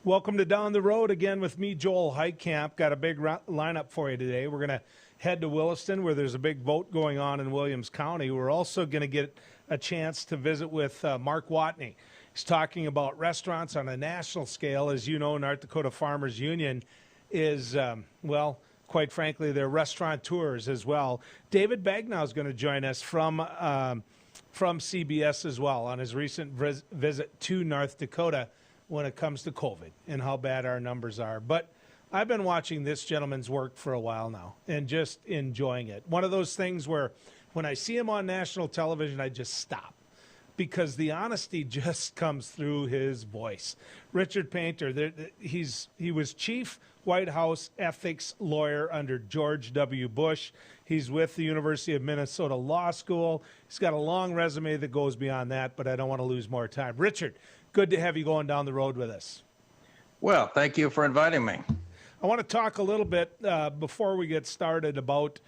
Welcome to Down the Road again with me, Joel Heitkamp. Got a big lineup for you today. We're going to head to Williston where there's a big vote going on in Williams County. We're also going to get a chance to visit with Mark Watney. He's talking about restaurants on a national scale. As you know, North Dakota Farmers Union is, quite frankly, they're restaurateurs as well. David Bagnall is going to join us from CBS as well on his recent visit to North Dakota when it comes to COVID and how bad our numbers are. But I've been watching this gentleman's work for a while now and just enjoying it. One of those things where when I see him on national television, I just stop because the honesty just comes through his voice. Richard Painter, he was chief White House ethics lawyer under George W. Bush. He's with the University of Minnesota Law School. He's got a long resume that goes beyond that, but I don't want to lose more time. Richard, good to have you going down the road with us. Well, thank you for inviting me. I want to talk a little bit before we get started about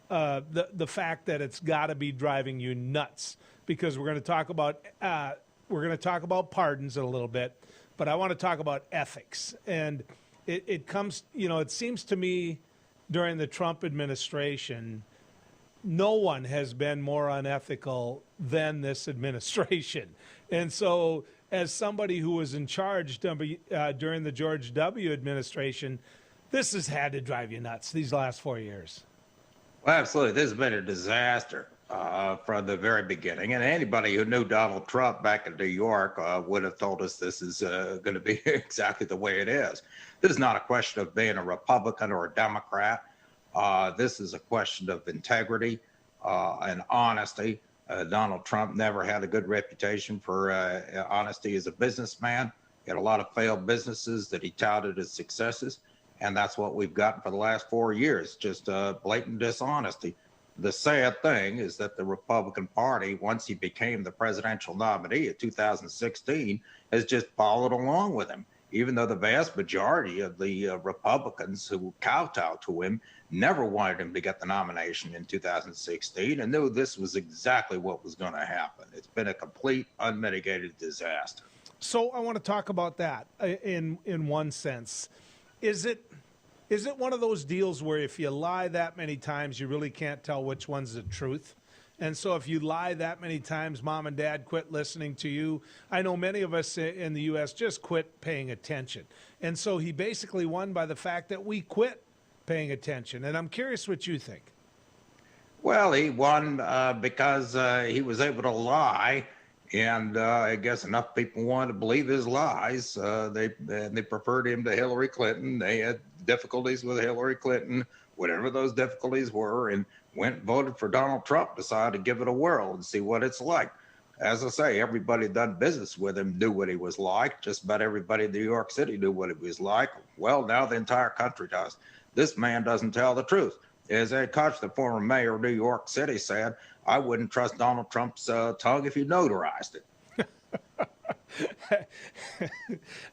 the fact that it's got to be driving you nuts, because we're going to talk about pardons in a little bit, but I want to talk about ethics. And it comes, it seems to me during the Trump administration, no one has been more unethical than this administration. And so as somebody who was in charge during the George W. administration, this has had to drive you nuts these last 4 years. Well, absolutely. This has been a disaster from the very beginning. And anybody who knew Donald Trump back in New York would have told us this is going to be exactly the way it is. This is not a question of being a Republican or a Democrat. This is a question of integrity and honesty. Donald Trump never had a good reputation for honesty as a businessman. He had a lot of failed businesses that he touted as successes. And that's what we've gotten for the last 4 years, just blatant dishonesty. The sad thing is that the Republican Party, once he became the presidential nominee in 2016, has just followed along with him, even though the vast majority of the Republicans who kowtowed to him never wanted him to get the nomination in 2016 and knew this was exactly what was going to happen. It's been a complete unmitigated disaster. So I want to talk about that in one sense. Is it one of those deals where if you lie that many times, you really can't tell which one's the truth? And so if you lie that many times, mom and dad quit listening to you. I know many of us in the U.S. just quit paying attention. And so he basically won by the fact that we quit paying attention. And I'm curious what you think. Well, he won because he was able to lie. And I guess enough people wanted to believe his lies. They preferred him to Hillary Clinton. They had difficulties with Hillary Clinton, whatever those difficulties were, and went and voted for Donald Trump, decided to give it a whirl and see what it's like. As I say, everybody done business with him knew what he was like. Just about everybody in New York City knew what he was like. Well, now the entire country does. This man doesn't tell the truth. As Ed Koch, the former mayor of New York City, said, I wouldn't trust Donald Trump's tongue if he notarized it.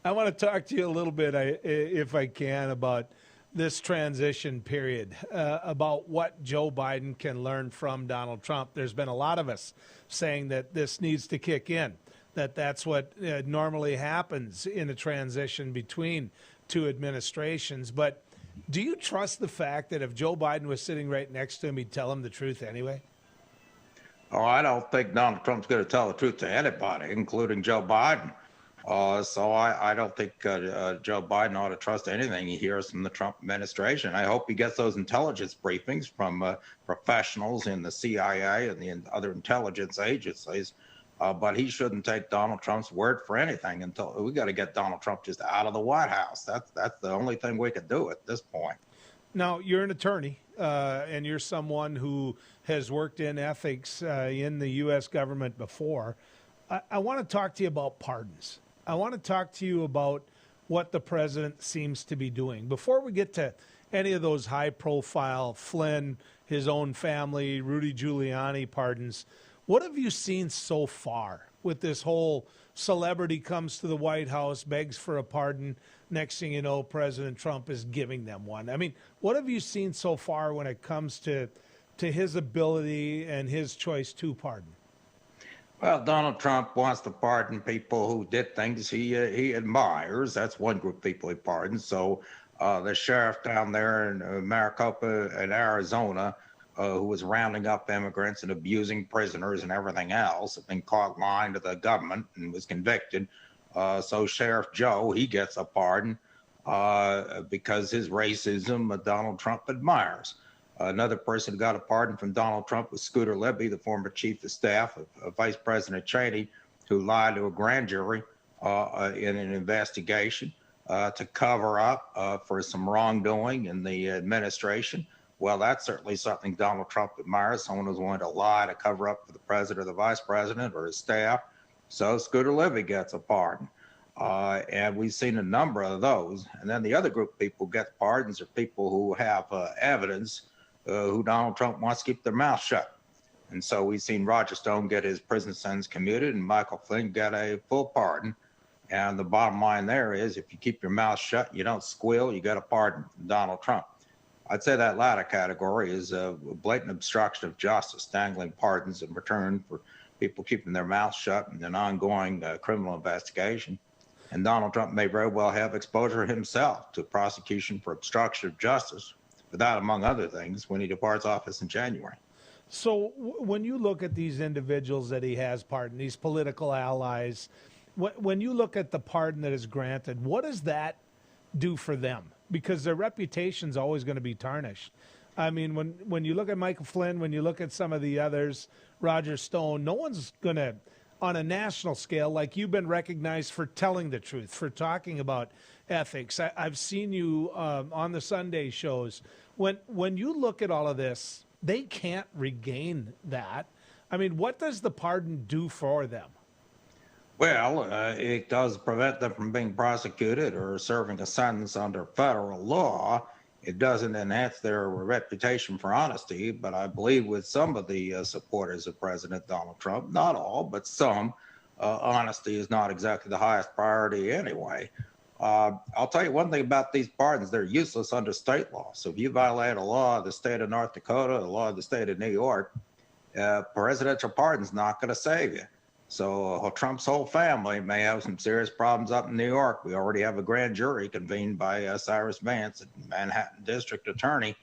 I want to talk to you a little bit, if I can, about this transition period, about what Joe Biden can learn from Donald Trump. There's been a lot of us saying that this needs to kick in, that's what normally happens in a transition between two administrations. But do you trust the fact that if Joe Biden was sitting right next to him, he'd tell him the truth anyway? Oh, I don't think Donald Trump's going to tell the truth to anybody, including Joe Biden. So I don't think Joe Biden ought to trust anything he hears from the Trump administration. I hope he gets those intelligence briefings from professionals in the CIA and the other intelligence agencies. But he shouldn't take Donald Trump's word for anything until we got to get Donald Trump just out of the White House. That's the only thing we can do at this point. Now, you're an attorney, and you're someone who has worked in ethics in the U.S. government before. I want to talk to you about pardons. I want to talk to you about what the president seems to be doing. Before we get to any of those high-profile Flynn, his own family, Rudy Giuliani pardons, what have you seen so far with this whole celebrity comes to the White House, begs for a pardon, next thing you know, President Trump is giving them one? I mean, what have you seen so far when it comes to his ability and his choice to pardon? Well, Donald Trump wants to pardon people who did things he admires. That's one group of people he pardons. So the sheriff down there in Maricopa in Arizona, who was rounding up immigrants and abusing prisoners and everything else, had been caught lying to the government and was convicted. So Sheriff Joe, he gets a pardon because his racism Donald Trump admires. Another person who got a pardon from Donald Trump was Scooter Libby, the former chief of staff of Vice President Cheney, who lied to a grand jury in an investigation to cover up for some wrongdoing in the administration. Well, that's certainly something Donald Trump admires. Someone who's willing to lie to cover up for the president or the vice president or his staff. So Scooter Libby gets a pardon. And we've seen a number of those. And then the other group of people who get pardons are people who have evidence who Donald Trump wants to keep their mouth shut. And so we've seen Roger Stone get his prison sentence commuted and Michael Flynn get a full pardon. And the bottom line there is if you keep your mouth shut, you don't squeal, you get a pardon from Donald Trump. I'd say that latter category is a blatant obstruction of justice, dangling pardons in return for people keeping their mouths shut in an ongoing criminal investigation. And Donald Trump may very well have exposure himself to prosecution for obstruction of justice for that, among other things, when he departs office in January. So when you look at these individuals that he has pardoned, these political allies, when you look at the pardon that is granted, what does that do for them? Because their reputation's always going to be tarnished. I mean, when you look at Michael Flynn, when you look at some of the others, Roger Stone, no one's going to, on a national scale, like you've been recognized for telling the truth, for talking about ethics. I've seen you on the Sunday shows. When you look at all of this, they can't regain that. I mean, what does the pardon do for them? Well, it does prevent them from being prosecuted or serving a sentence under federal law. It doesn't enhance their reputation for honesty, but I believe with some of the supporters of President Donald Trump, not all, but some, honesty is not exactly the highest priority anyway. I'll tell you one thing about these pardons, they're useless under state law. So if you violate a law of the state of North Dakota, a law of the state of New York, presidential pardon's not going to save you. So Trump's whole family may have some serious problems up in New York. We already have a grand jury convened by Cyrus Vance, Manhattan District Attorney,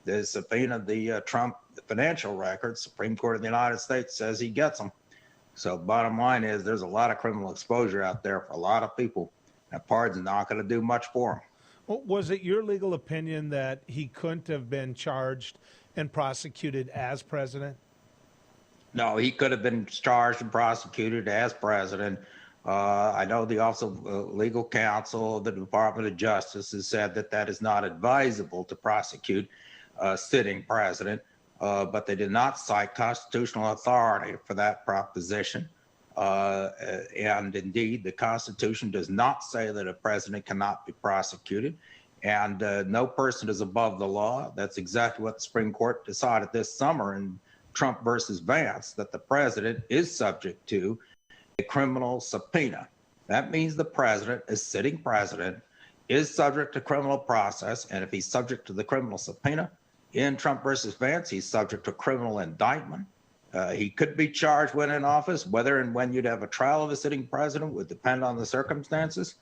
to subpoena the Trump financial records. Supreme Court of the United States says he gets them. So bottom line is there's a lot of criminal exposure out there for a lot of people. And pardon's not going to do much for them. Well, was it your legal opinion that he couldn't have been charged and prosecuted as president? No, he could have been charged and prosecuted as president. I know the Office of Legal Counsel of the Department of Justice has said that that is not advisable to prosecute a sitting president, but they did not cite constitutional authority for that proposition. And indeed, the Constitution does not say that a president cannot be prosecuted, and no person is above the law. That's exactly what the Supreme Court decided this summer in Trump versus Vance, that the president is subject to a criminal subpoena. That means the president, as sitting president, is subject to criminal process. And if he's subject to the criminal subpoena in Trump versus Vance, he's subject to criminal indictment. He could be charged when in office. Whether and when you'd have a trial of a sitting president would depend on the circumstances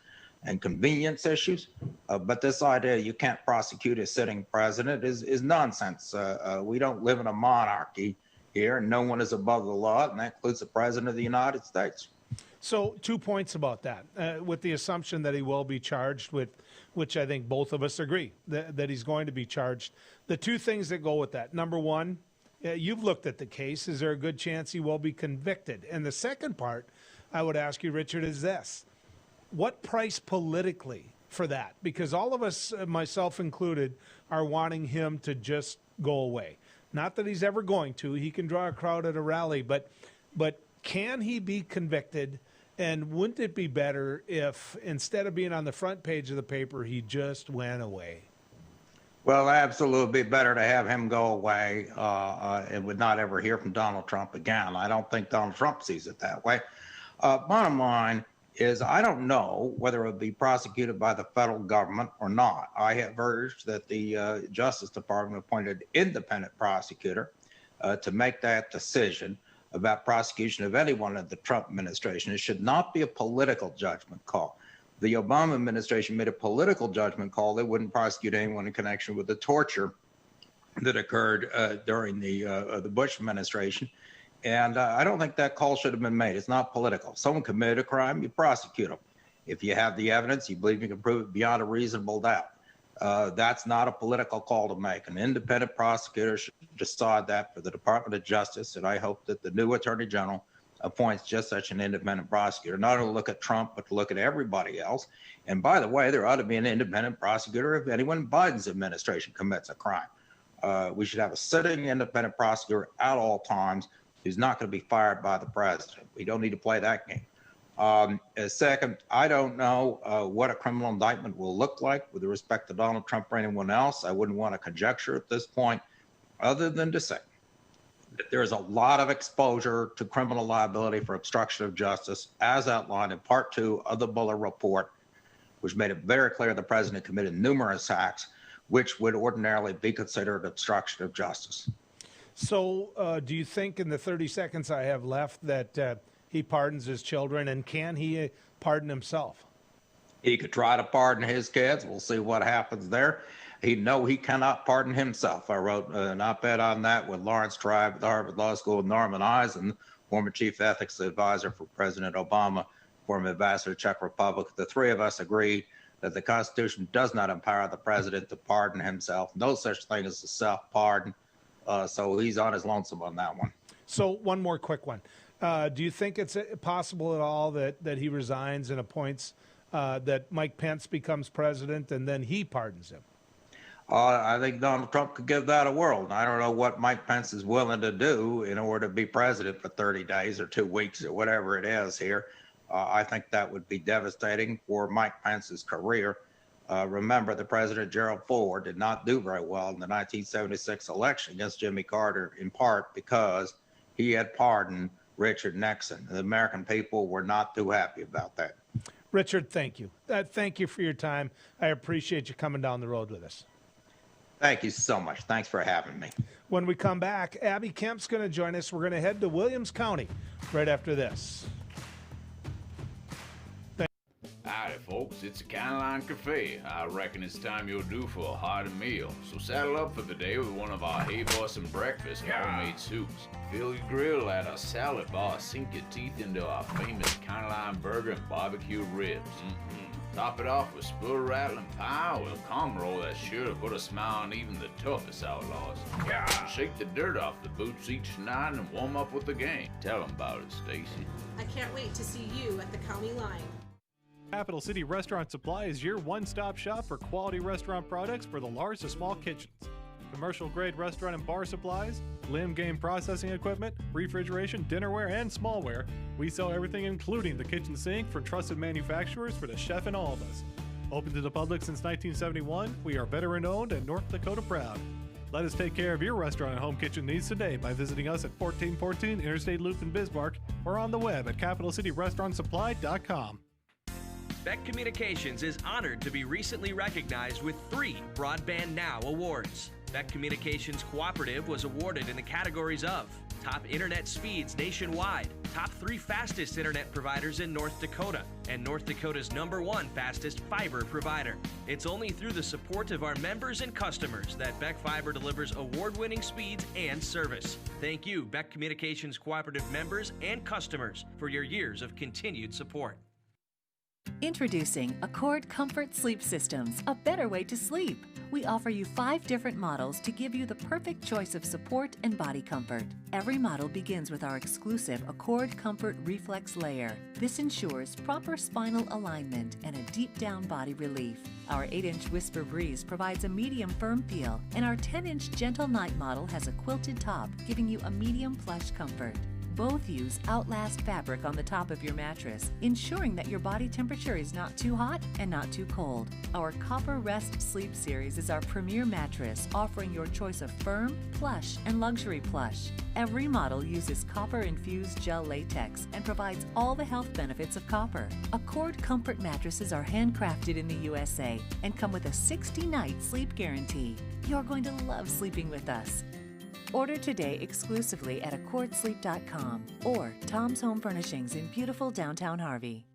and convenience issues. But this idea you can't prosecute a sitting president is nonsense. We don't live in a monarchy here, and no one is above the law, and that includes the president of the United States. So 2 points about that, with the assumption that he will be charged with, which I think both of us agree, that he's going to be charged. The two things that go with that. Number one, you've looked at the case. Is there a good chance he will be convicted? And the second part I would ask you, Richard, is this. What price politically for that? Because all of us, myself included, are wanting him to just go away. Not that he's ever going to. He can draw a crowd at a rally, but can he be convicted? And wouldn't it be better if instead of being on the front page of the paper, he just went away? Well, absolutely be better to have him go away and would not ever hear from Donald Trump again. I don't think Donald Trump sees it that way. Bottom line is I don't know whether it would be prosecuted by the federal government or not. I have urged that the Justice Department appointed independent prosecutor to make that decision. about prosecution of anyone in the Trump administration. It should not be a political judgment call. The Obama administration made a political judgment call. They wouldn't prosecute anyone in connection with the torture that occurred during the Bush administration. And I don't think that call should have been made. It's not political. If someone committed a crime, you prosecute them. If you have the evidence, you believe you can prove it beyond a reasonable doubt. That's not a political call to make. An independent prosecutor should decide that for the Department of Justice, and I hope that the new Attorney General appoints just such an independent prosecutor, not only to look at Trump, but to look at everybody else. And by the way, there ought to be an independent prosecutor if anyone in Biden's administration commits a crime. We should have a sitting independent prosecutor at all times who's not going to be fired by the president. We don't need to play that game. Second, I don't know what a criminal indictment will look like with respect to Donald Trump or anyone else. I wouldn't want to conjecture at this point, other than to say that there is a lot of exposure to criminal liability for obstruction of justice, as outlined in Part 2 of the Mueller report, which made it very clear the president committed numerous acts which would ordinarily be considered obstruction of justice. So do you think in the 30 seconds I have left that he pardons his children, and can he pardon himself? He could try to pardon his kids. We'll see what happens there. He cannot pardon himself. I wrote an op-ed on that with Lawrence Tribe at the Harvard Law School, Norman Eisen, former chief ethics advisor for President Obama, former ambassador to the Czech Republic. The three of us agreed that the Constitution does not empower the president to pardon himself. No such thing as a self-pardon. So he's on his lonesome on that one. So one more quick one. Do you think it's possible at all that he resigns and appoints, that Mike Pence becomes president and then he pardons him? I think Donald Trump could give that a whirl. And I don't know what Mike Pence is willing to do in order to be president for 30 days or 2 weeks or whatever it is here. I think that would be devastating for Mike Pence's career. Remember, the President Gerald Ford did not do very well in the 1976 election against Jimmy Carter, in part because he had pardoned Richard Nixon. The American people were not too happy about that. Richard, thank you. Thank you for your time. I appreciate you coming down the road with us. Thank you so much. Thanks for having me. When we come back, Abby Kemp's going to join us. We're going to head to Williams County right after this. Howdy, folks. It's a Caroline Cafe. I reckon it's time you're due for a hearty meal. So saddle up for the day with one of our Hey Boston breakfast and homemade soups. Fill your grill at our salad bar. Sink your teeth into our famous Caroline burger and barbecue ribs. Top it off with spur rattling pie with a cum roll that's sure to put a smile on even the toughest outlaws. Shake the dirt off the boots each night and warm up with the gang. Tell them about it, Stacy. I can't wait to see you at the county line. Capital City Restaurant Supply is your one-stop shop for quality restaurant products for the large to small kitchens. Commercial-grade restaurant and bar supplies, limb game processing equipment, refrigeration, dinnerware, and smallware. We sell everything including the kitchen sink from trusted manufacturers for the chef in all of us. Open to the public since 1971, we are veteran-owned and North Dakota proud. Let us take care of your restaurant and home kitchen needs today by visiting us at 1414 Interstate Loop in Bismarck or on the web at capitalcityrestaurantsupply.com. Beck Communications is honored to be recently recognized with 3 Broadband Now awards. Beck Communications Cooperative was awarded in the categories of Top Internet Speeds Nationwide, Top 3 Fastest Internet Providers in North Dakota, and North Dakota's #1 Fastest Fiber Provider. It's only through the support of our members and customers that Beck Fiber delivers award-winning speeds and service. Thank you, Beck Communications Cooperative members and customers, for your years of continued support. Introducing Accord Comfort Sleep Systems, a better way to sleep. We offer you 5 different models to give you the perfect choice of support and body comfort. Every model begins with our exclusive Accord Comfort Reflex Layer. This ensures proper spinal alignment and a deep down body relief. Our 8-inch Whisper Breeze provides a medium firm feel, and our 10-inch Gentle Night model has a quilted top, giving you a medium plush comfort. Both use Outlast fabric on the top of your mattress, ensuring that your body temperature is not too hot and not too cold. Our Copper Rest Sleep Series is our premier mattress, offering your choice of firm, plush, and luxury plush. Every model uses copper-infused gel latex and provides all the health benefits of copper. Accord Comfort mattresses are handcrafted in the USA and come with a 60-night sleep guarantee. You're going to love sleeping with us. Order today exclusively at accordsleep.com or Tom's Home Furnishings in beautiful downtown Harvey.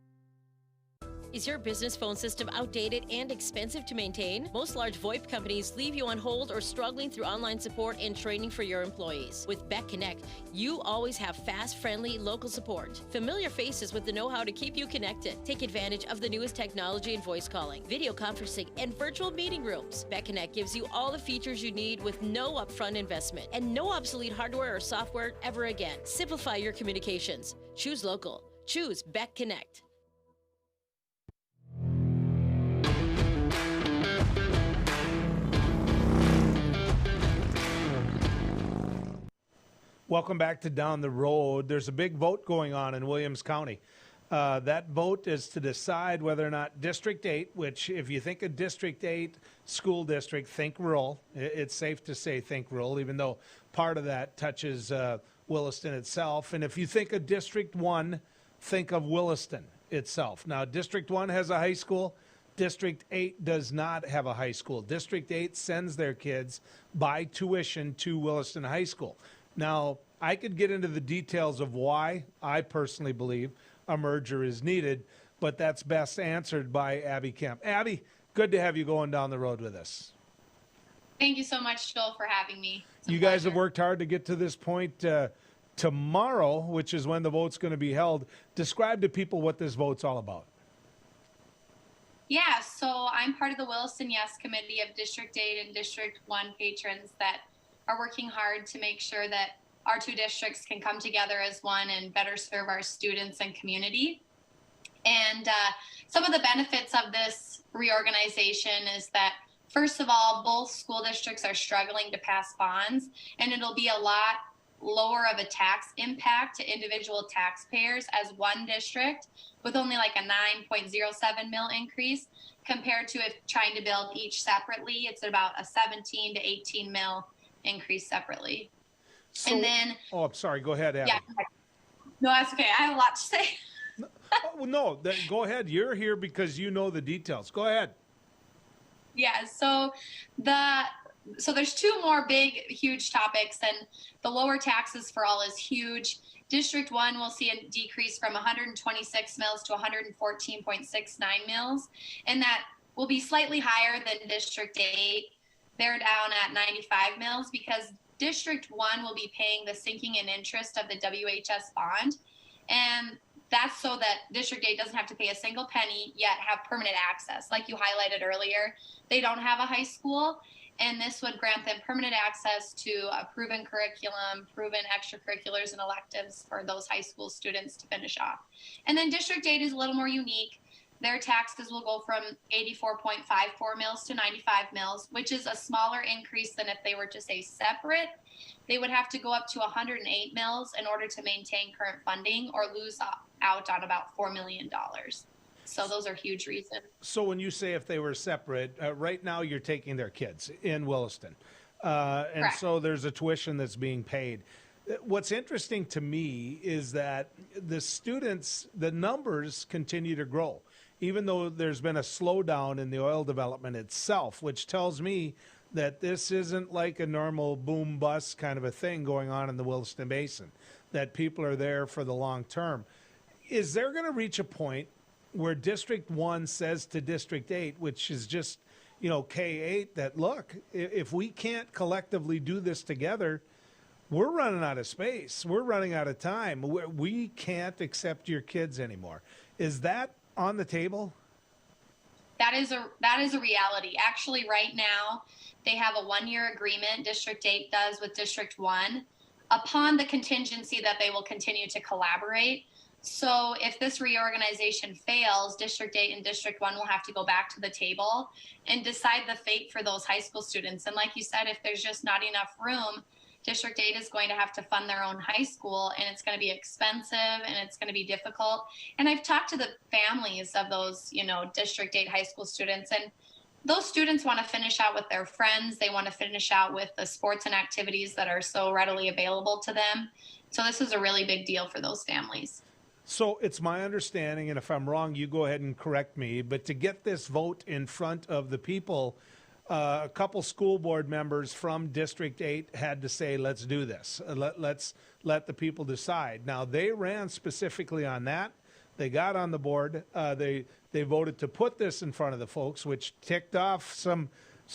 Is your business phone system outdated and expensive to maintain? Most large VoIP companies leave you on hold or struggling through online support and training for your employees. With Beck Connect, you always have fast, friendly, local support. Familiar faces with the know-how to keep you connected. Take advantage of the newest technology in voice calling, video conferencing, and virtual meeting rooms. Beck Connect gives you all the features you need with no upfront investment and no obsolete hardware or software ever again. Simplify your communications. Choose local. Choose Beck Connect. Welcome back to Down the Road. There's a big vote going on in Williams County. That vote is to decide whether or not District 8, which if you think of District 8 school district, think rural. It's safe to say think rural, even though part of that touches Williston itself. And if you think of District 1, think of Williston itself. Now, District 1 has a high school. District 8 does not have a high school. District 8 sends their kids by tuition to Williston High School. Now, I could get into the details of why I personally believe a merger is needed, but that's best answered by Abby Kemp. Abby, good to have you going down the road with us. Thank you so much, Joel, for having me. You guys have worked hard to get to this point. Tomorrow, which is when the vote's going to be held, describe to people what this vote's all about. Yeah, so I'm part of the Williston Yes Committee of District 8 and District 1 patrons that are working hard to make sure that our two districts can come together as one and better serve our students and community. And some of the benefits of this reorganization is that, first of all, both school districts are struggling to pass bonds, and it'll be a lot lower of a tax impact to individual taxpayers as one district with only like a 9.07 mil increase compared to if trying to build each separately. It's about a 17 to 18 mil increase separately. So, and then, oh, I'm sorry. Go ahead, Abby. Yeah, no, that's okay. I have a lot to say. No, go ahead. You're here because you know the details. Go ahead. Yeah. So there's two more big, huge topics, and the lower taxes for all is huge. District 1 will see a decrease from 126 mils to 114.69 mils, and that will be slightly higher than District 8. They're down at 95 mils because District 1 will be paying the sinking and interest of the WHS bond. And that's so that District 8 doesn't have to pay a single penny, yet have permanent access. Like you highlighted earlier, they don't have a high school, and this would grant them permanent access to a proven curriculum, proven extracurriculars and electives for those high school students to finish off. And then District 8 is a little more unique. Their taxes will go from 84.54 mils to 95 mils, which is a smaller increase than if they were to say separate. They would have to go up to 108 mils in order to maintain current funding or lose out on about $4 million. So those are huge reasons. So when you say if they were separate, right now you're taking their kids in Williston. And Correct. So there's a tuition that's being paid. What's interesting to me is that the students, the numbers continue to grow, even though there's been a slowdown in the oil development itself, which tells me that this isn't like a normal boom bust kind of a thing going on in the Williston Basin, that people are there for the long term. Is there going to reach a point where District 1 says to District 8, which is just, K8, that, look, if we can't collectively do this together, we're running out of space. We're running out of time. We can't accept your kids anymore. Is that on the table? That is a reality. Actually, right now, they have a 1-year agreement, District 8 does, with District 1, upon the contingency that they will continue to collaborate. So if this reorganization fails, District 8 and District 1 will have to go back to the table and decide the fate for those high school students. And like you said, if there's just not enough room, District 8 is going to have to fund their own high school, and it's going to be expensive and it's going to be difficult. And I've talked to the families of those, District 8 high school students, and those students want to finish out with their friends. They want to finish out with the sports and activities that are so readily available to them. So this is a really big deal for those families. So it's my understanding, and if I'm wrong, you go ahead and correct me, but to get this vote in front of the people, a couple school board members from District 8 had to say, let's do this. Let's let the people decide. Now, they ran specifically on that. They got on the board. They voted to put this in front of the folks, which ticked off some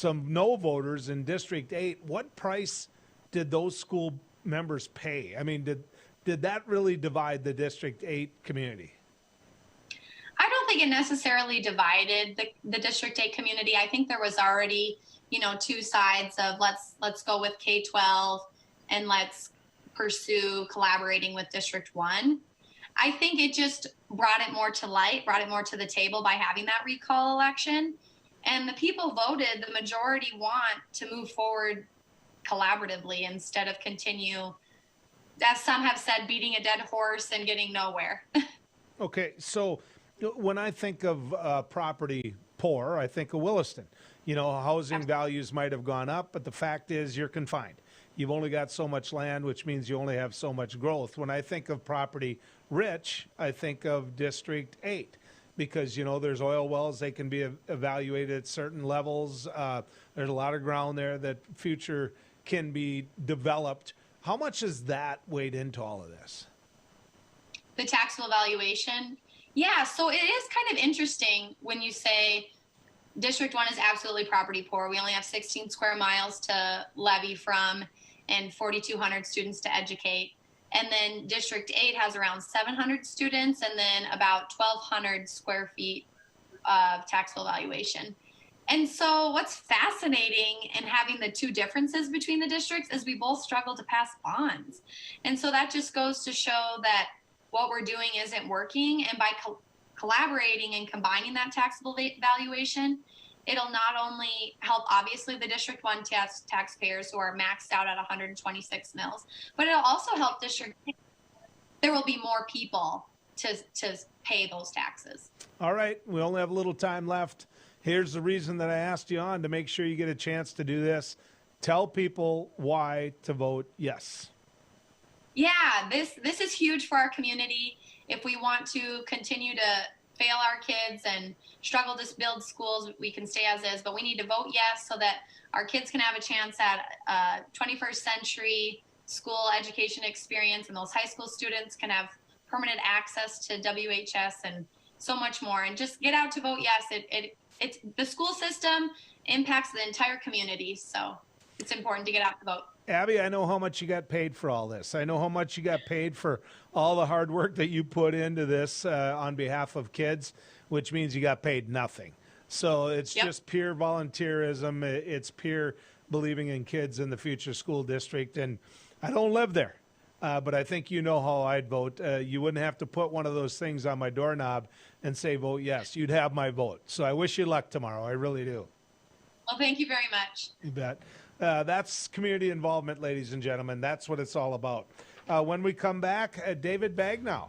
no voters in District 8. What price did those school members pay? I mean, did that really divide the District 8 community? I don't think it necessarily divided the District 8 community. I think there was already, two sides of let's go with K-12 and let's pursue collaborating with District 1. I think it just brought it more to light, brought it more to the table by having that recall election. And the people voted, the majority want to move forward collaboratively instead of continue, as some have said, beating a dead horse and getting nowhere. Okay, so when I think of property poor, I think of Williston. Housing values might have gone up, but the fact is you're confined. You've only got so much land, which means you only have so much growth. When I think of property rich, I think of District 8 because, there's oil wells. They can be evaluated at certain levels. There's a lot of ground there that future can be developed. How much has that weighed into all of this? The taxable valuation? Yeah, so it is kind of interesting when you say District 1 is absolutely property poor. We only have 16 square miles to levy from and 4,200 students to educate. And then District 8 has around 700 students and then about 1,200 square feet of taxable valuation. And so what's fascinating in having the two differences between the districts is we both struggle to pass bonds. And so that just goes to show that what we're doing isn't working. And by collaborating and combining that taxable valuation, it'll not only help, obviously, the District 1 taxpayers who are maxed out at 126 mills, but it'll also help District 8. There will be more people to pay those taxes. All right. We only have a little time left. Here's the reason that I asked you on to make sure you get a chance to do this. Tell people why to vote yes. Yeah, this is huge for our community. If we want to continue to fail our kids and struggle to build schools, we can stay as is, but we need to vote yes so that our kids can have a chance at a 21st century school education experience, and those high school students can have permanent access to WHS and so much more. And just get out to vote yes. It's the school system impacts the entire community, so it's important to get out to vote. Abby, I know how much you got paid for all this. I know how much you got paid for all the hard work that you put into this on behalf of kids, which means you got paid nothing. So it's just pure volunteerism. It's pure believing in kids in the future school district. And I don't live there, but I think you know how I'd vote. You wouldn't have to put one of those things on my doorknob and say vote yes. You'd have my vote. So I wish you luck tomorrow. I really do. Well, thank you very much. You bet. That's community involvement, ladies and gentlemen. That's what it's all about. When we come back, David Bagnow,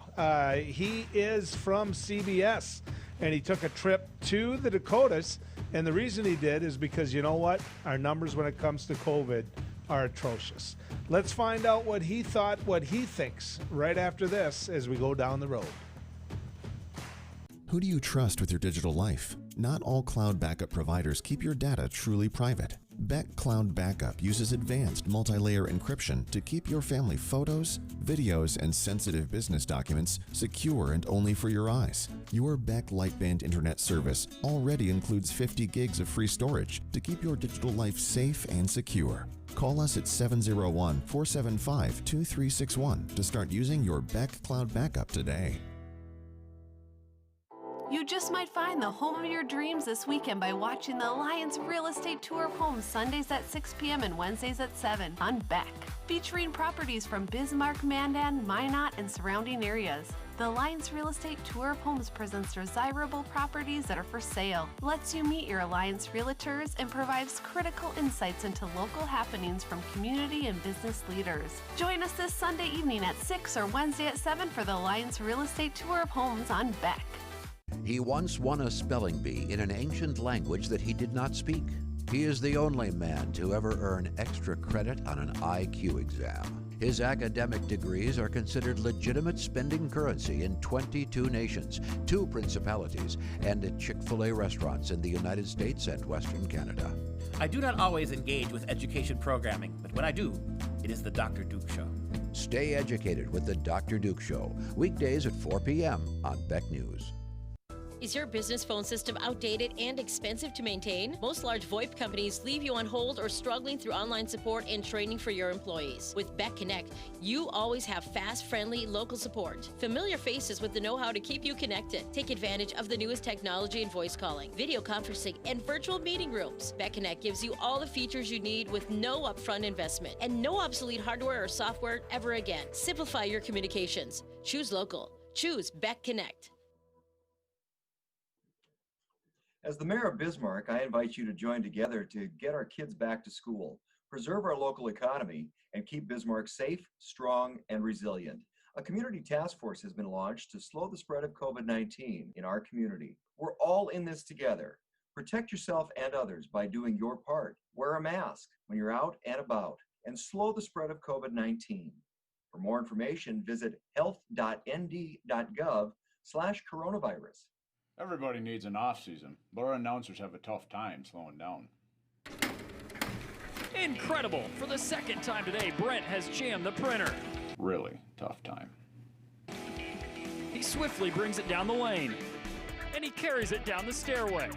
he is from CBS, and he took a trip to the Dakotas. And the reason he did is because, you know what? Our numbers when it comes to COVID are atrocious. Let's find out what he thought, what he thinks right after this as we go down the road. Who do you trust with your digital life? Not all cloud backup providers keep your data truly private. Beck Cloud Backup uses advanced multi-layer encryption to keep your family photos, videos, and sensitive business documents secure and only for your eyes. Your Beck Lightband Internet service already includes 50 gigs of free storage to keep your digital life safe and secure. Call us at 701-475-2361 to start using your Beck Cloud Backup today. You just might find the home of your dreams this weekend by watching the Alliance Real Estate Tour of Homes Sundays at 6 p.m. and Wednesdays at 7 on Beck, featuring properties from Bismarck, Mandan, Minot, and surrounding areas. The Alliance Real Estate Tour of Homes presents desirable properties that are for sale, lets you meet your Alliance realtors, and provides critical insights into local happenings from community and business leaders. Join us this Sunday evening at 6 or Wednesday at 7 for the Alliance Real Estate Tour of Homes on Beck. He once won a spelling bee in an ancient language that he did not speak. He is the only man to ever earn extra credit on an IQ exam. His academic degrees are considered legitimate spending currency in 22 nations, 2 principalities, and at Chick-fil-A restaurants in the United States and Western Canada. I do not always engage with education programming, but when I do, it is the Dr. Duke Show. Stay educated with the Dr. Duke Show, weekdays at 4 p.m. on Beck News. Is your business phone system outdated and expensive to maintain? Most large VoIP companies leave you on hold or struggling through online support and training for your employees. With Beck Connect, you always have fast, friendly, local support. Familiar faces with the know-how to keep you connected. Take advantage of the newest technology in voice calling, video conferencing, and virtual meeting rooms. Beck Connect gives you all the features you need with no upfront investment and no obsolete hardware or software ever again. Simplify your communications. Choose local. Choose Beck Connect. As the mayor of Bismarck, I invite you to join together to get our kids back to school, preserve our local economy, and keep Bismarck safe, strong, and resilient. A community task force has been launched to slow the spread of COVID-19 in our community. We're all in this together. Protect yourself and others by doing your part. Wear a mask when you're out and about, and slow the spread of COVID-19. For more information, visit health.nd.gov/coronavirus. Everybody needs an off-season, but our announcers have a tough time slowing down. Incredible! For the second time today, Brent has jammed the printer. Really tough time. He swiftly brings it down the lane, and he carries it down the stairway.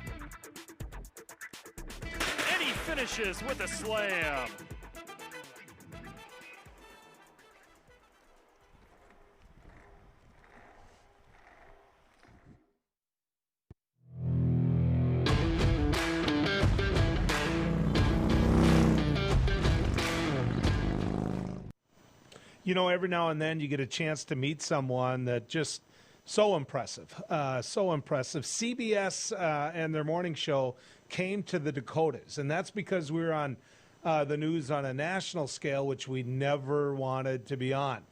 And he finishes with a slam. You know, every now and then you get a chance to meet someone that just so impressive, so impressive. CBS and their morning show came to the Dakotas, and that's because we were on the news on a national scale, which we never wanted to be on.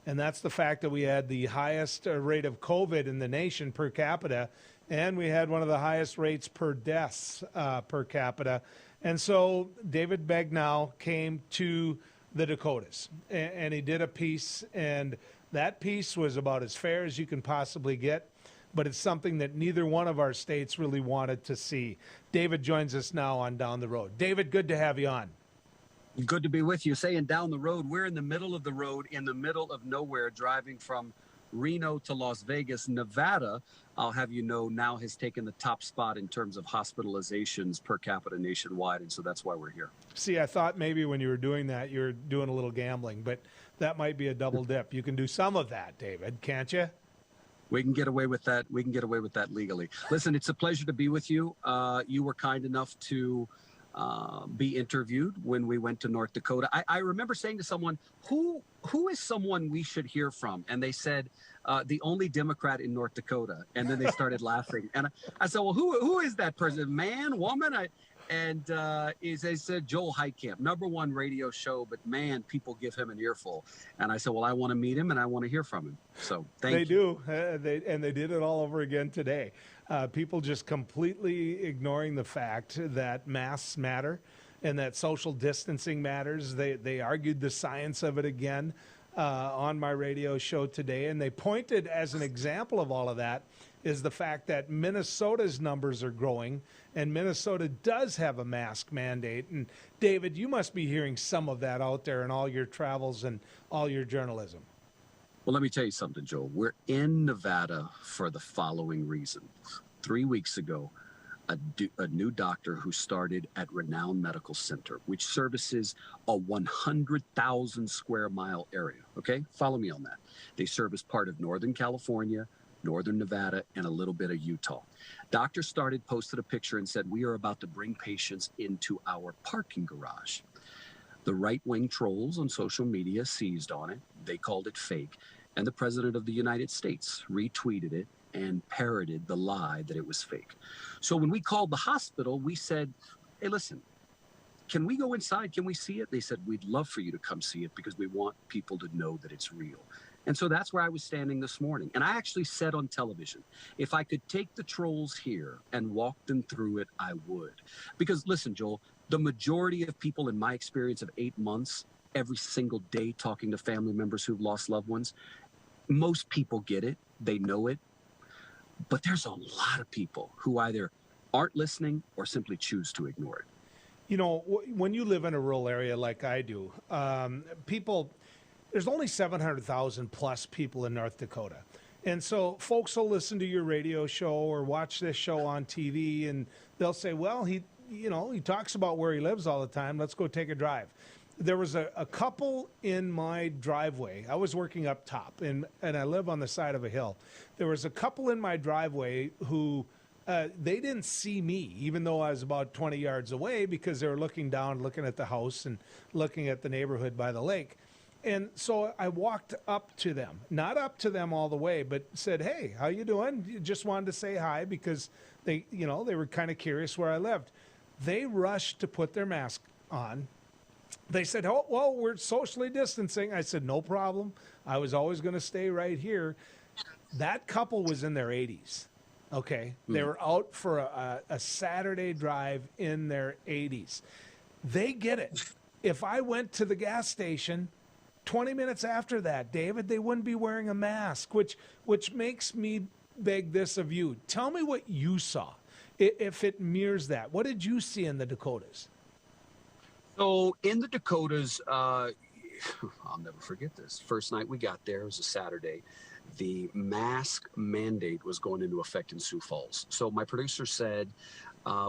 And that's the fact that we had the highest rate of COVID in the nation per capita, and we had one of the highest rates per deaths per capita. And so David Begnaud came to the Dakotas, and he did a piece, and that piece was about as fair as you can possibly get, but it's something that neither one of our states really wanted to see. David joins us now on Down the Road. David, good to have you on. Good to be with you. Saying down the road, we're in the middle of the road, in the middle of nowhere, driving from Reno to Las Vegas. Nevada, I'll have you know, now has taken the top spot in terms of hospitalizations per capita nationwide, and so that's why we're here. See, I thought maybe when you were doing that, you were doing a little gambling, but that might be a double dip. You can do some of that, David, can't you? We can get away with that. We can get away with that legally. Listen, it's a pleasure to be with you. You were kind enough to be interviewed when we went to North Dakota. I remember saying to someone, who is someone we should hear from? And they said, the only Democrat in North Dakota. And then they started laughing. And I said, well, who is that person? Man, woman? They said Joel Heitkamp, #1 radio show, but man, people give him an earful. And I said, well, I want to meet him and I want to hear from him. So thank you. They do. They did it all over again today. People just completely ignoring the fact that masks matter and that social distancing matters. They argued the science of it again on my radio show today, and they pointed as an example of all of that is the fact that Minnesota's numbers are growing, and Minnesota does have a mask mandate. And David, you must be hearing some of that out there in all your travels and all your journalism. Well, let me tell you something, Joel. We're in Nevada for the following reason. 3 weeks ago, a new doctor who started at Renown Medical Center, which services a 100,000 square mile area. Okay, follow me on that. They service part of Northern California, Northern Nevada, and a little bit of Utah. Doctor posted a picture and said, we are about to bring patients into our parking garage. The right-wing trolls on social media seized on it. They called it fake. And the President of the United States retweeted it and parroted the lie that it was fake. So when we called the hospital, we said, hey, listen, can we go inside? Can we see it? They said, we'd love for you to come see it because we want people to know that it's real. And so that's where I was standing this morning. And I actually said on television, if I could take the trolls here and walk them through it, I would. Because listen, Joel, the majority of people in my experience of 8 months every single day talking to family members who've lost loved ones. Most people get it. They know it. But there's a lot of people who either aren't listening or simply choose to ignore it. You know, when you live in a rural area like I do, there's only 700,000 plus people in North Dakota. And so folks will listen to your radio show or watch this show on TV, and they'll say, well, he talks about where he lives all the time. Let's go take a drive. There was a couple in my driveway. I was working up top, and I live on the side of a hill. There was a couple in my driveway who they didn't see me, even though I was about 20 yards away, because they were looking down, looking at the house and looking at the neighborhood by the lake. And so I walked up to them, not up to them all the way, but said, hey, how you doing? Just wanted to say hi because they were kind of curious where I lived. They rushed to put their mask on. They said, oh, well, we're socially distancing. I said, no problem. I was always going to stay right here. That couple was in their 80s. Okay. They were out for a Saturday drive in their 80s. They get it. If I went to the gas station 20 minutes after that, David, they wouldn't be wearing a mask, which makes me beg this of you. Tell me what you saw, if it mirrors that. What did you see in the Dakotas? So in the Dakotas, I'll never forget this. First night we got there, it was a Saturday. The mask mandate was going into effect in Sioux Falls. So my producer said,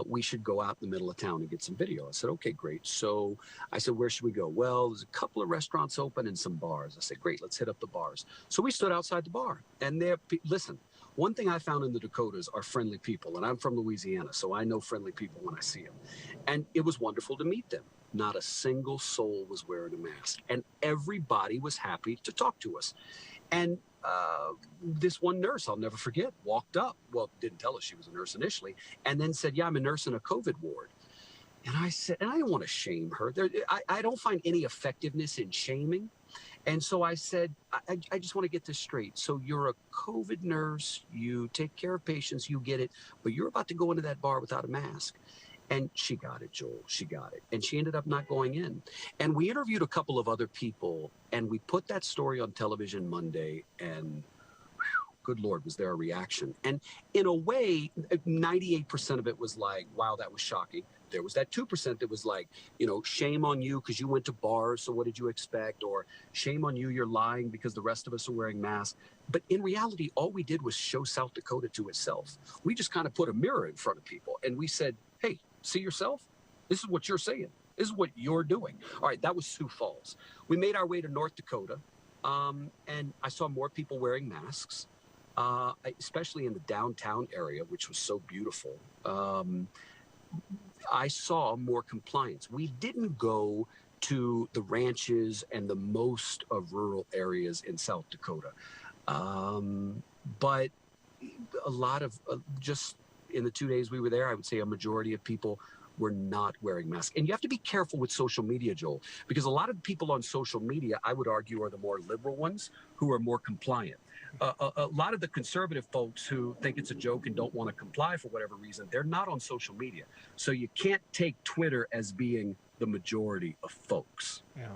we should go out in the middle of town and get some video. I said, okay, great. So I said, where should we go? Well, there's a couple of restaurants open and some bars. I said, great, let's hit up the bars. So we stood outside the bar. And listen, one thing I found in the Dakotas are friendly people. And I'm from Louisiana, so I know friendly people when I see them. And it was wonderful to meet them. Not a single soul was wearing a mask. And everybody was happy to talk to us. And this one nurse, I'll never forget, walked up. Well, didn't tell us she was a nurse initially, and then said, yeah, I'm a nurse in a COVID ward. And I said, and I don't want to shame her. I don't find any effectiveness in shaming. And so I said, I just want to get this straight. So you're a COVID nurse, you take care of patients, you get it, but you're about to go into that bar without a mask. And she got it, Joel. She got it. And she ended up not going in. And we interviewed a couple of other people, and we put that story on television Monday, and good Lord, was there a reaction. And in a way, 98% of it was like, wow, that was shocking. There was that 2% that was like, shame on you because you went to bars, so what did you expect? Or shame on you, you're lying because the rest of us are wearing masks. But in reality, all we did was show South Dakota to itself. We just kind of put a mirror in front of people, and we said, hey, see yourself? This is what you're saying. This is what you're doing. All right, that was Sioux Falls. We made our way to North Dakota, and I saw more people wearing masks, especially in the downtown area, which was so beautiful. I saw more compliance. We didn't go to the ranches and the most of rural areas in South Dakota, but a lot of just in the 2 days we were there, I would say a majority of people were not wearing masks. And you have to be careful with social media, Joel, because a lot of people on social media, I would argue, are the more liberal ones who are more compliant. A lot of the conservative folks who think it's a joke and don't want to comply for whatever reason, they're not on social media. So you can't take Twitter as being the majority of folks. Yeah.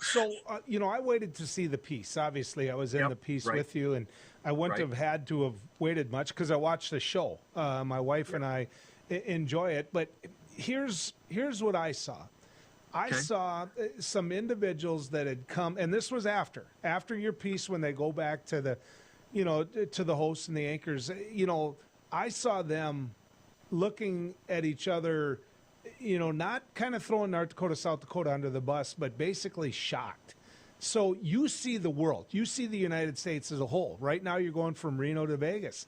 So, I waited to see the piece. Obviously, I was in the piece with you, and I wouldn't have had to have waited much because I watched the show. My wife and I enjoy it. But here's what I saw. I saw some individuals that had come, and this was after your piece when they go back to the, to the hosts and the anchors. I saw them looking at each other, not kind of throwing North Dakota, South Dakota under the bus, but basically shocked. So you see the world. You see the United States as a whole. Right now you're going from Reno to Vegas.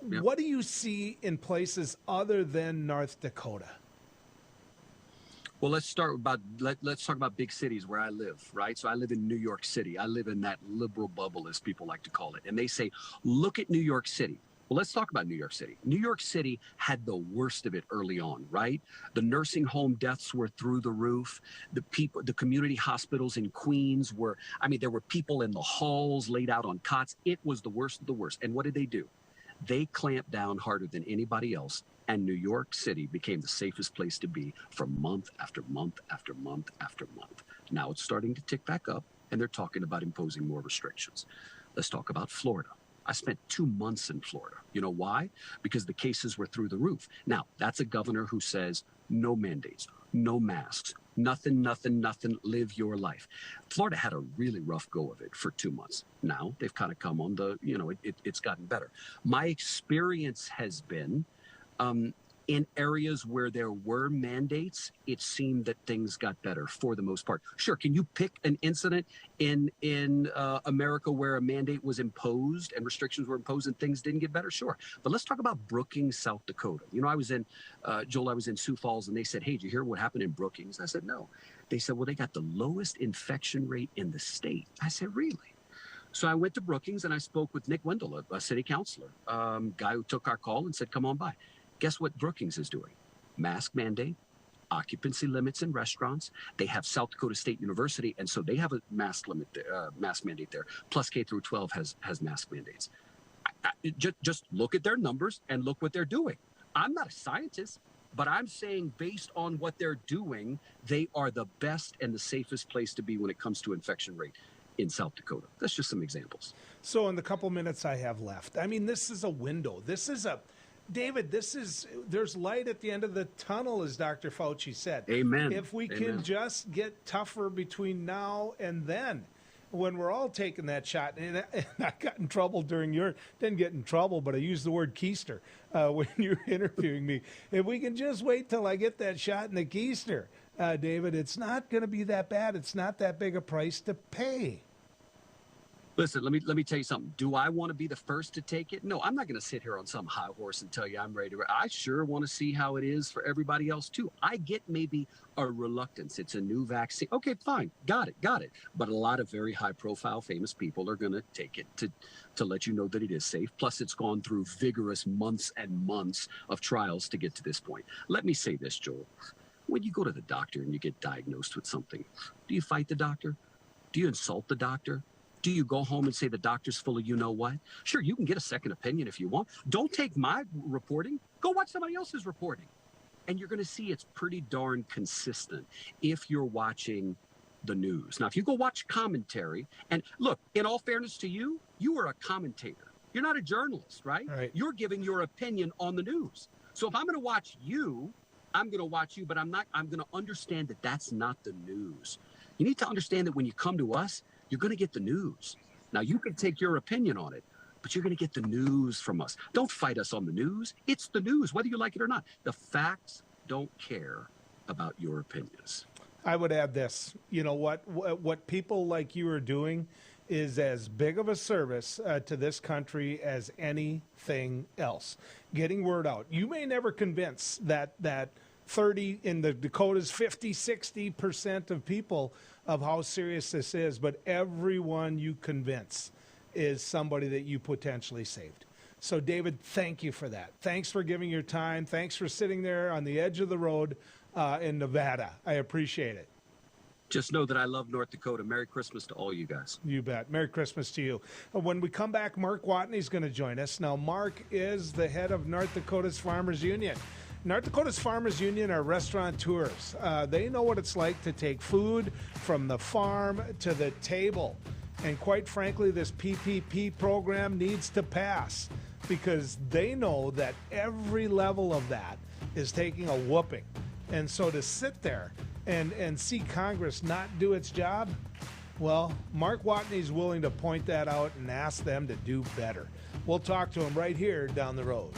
Yep. What do you see in places other than North Dakota? Well, let's talk about big cities where I live, right? So I live in New York City. I live in that liberal bubble, as people like to call it. And they say, look at New York City. Well, let's talk about New York City. New York City had the worst of it early on, right? The nursing home deaths were through the roof. The community hospitals in Queens there were people in the halls laid out on cots. It was the worst of the worst. And what did they do? They clamped down harder than anybody else. And New York City became the safest place to be for month after month after month after month. Now it's starting to tick back up, and they're talking about imposing more restrictions. Let's talk about Florida. I spent 2 months in Florida. You know why? Because the cases were through the roof. Now, that's a governor who says no mandates, no masks, nothing, live your life. Florida had a really rough go of it for 2 months. Now they've kind of come on the, it's gotten better. My experience has been in areas where there were mandates, it seemed that things got better for the most part. Sure, can you pick an incident in America where a mandate was imposed and restrictions were imposed and things didn't get better? Sure. But let's talk about Brookings, South Dakota. I was in, Joel, I was in Sioux Falls, and they said, hey, did you hear what happened in Brookings? I said, no. They said, well, they got the lowest infection rate in the state. I said, really? So I went to Brookings and I spoke with Nick Wendell, a city councilor, guy who took our call and said, come on by. Guess what Brookings is doing? Mask mandate, occupancy limits in restaurants. They have South Dakota State University, and so they have a mask mandate there. Plus K through 12 has mask mandates. Just look at their numbers and look what they're doing. I'm not a scientist, but I'm saying based on what they're doing, they are the best and the safest place to be when it comes to infection rate in South Dakota. That's just some examples. So in the couple minutes I have left, I mean, this is a window. David, there's light at the end of the tunnel, as Dr. Fauci said. Amen. If we can just get tougher between now and then, when we're all taking that shot, and I got in trouble didn't get in trouble, but I used the word keister when you were interviewing me. If we can just wait till I get that shot in the keister, David, it's not going to be that bad. It's not that big a price to pay. Listen, let me tell you something. Do I want to be the first to take it? No, I'm not going to sit here on some high horse and tell you I'm ready to. I sure want to see how it is for everybody else too. I get maybe a reluctance. It's a new vaccine. Okay, fine. Got it. But a lot of very high profile famous people are going to take it to let you know that it is safe. Plus it's gone through vigorous months and months of trials to get to this point. Let me say this, Joel. When you go to the doctor and you get diagnosed with something, do you fight the doctor? Do you insult the doctor? Do you go home and say the doctor's full of you-know-what? Sure, you can get a second opinion if you want. Don't take my reporting. Go watch somebody else's reporting. And you're going to see it's pretty darn consistent if you're watching the news. Now, if you go watch commentary, and look, in all fairness to you, you are a commentator. You're not a journalist, right? You're giving your opinion on the news. So if I'm going to watch you, I'm going to watch you, but I'm going to understand that that's not the news. You need to understand that when you come to us, you're going to get the news. Now, you can take your opinion on it, but you're going to get the news from us. Don't fight us on the news. It's the news, whether you like it or not. The facts don't care about your opinions. I would add this. You know what people like you are doing is as big of a service to this country as anything else. Getting word out. You may never convince that 30 in the Dakotas, 50-60% of people of how serious this is, but everyone you convince is somebody that you potentially saved. So David, thank you for that. Thanks for giving your time. Thanks for sitting there on the edge of the road in Nevada. I appreciate it. Just know that I love North Dakota. Merry Christmas to all you guys. You bet. Merry Christmas to you. When we come back, Mark Watney's going to join us. Now, Mark is the head of North Dakota's Farmers Union. North Dakota's Farmers Union are restaurateurs. They know what it's like to take food from the farm to the table. And quite frankly, this PPP program needs to pass because they know that every level of that is taking a whooping. And so to sit there and see Congress not do its job, well, Mark Watney's willing to point that out and ask them to do better. We'll talk to him right here down the road.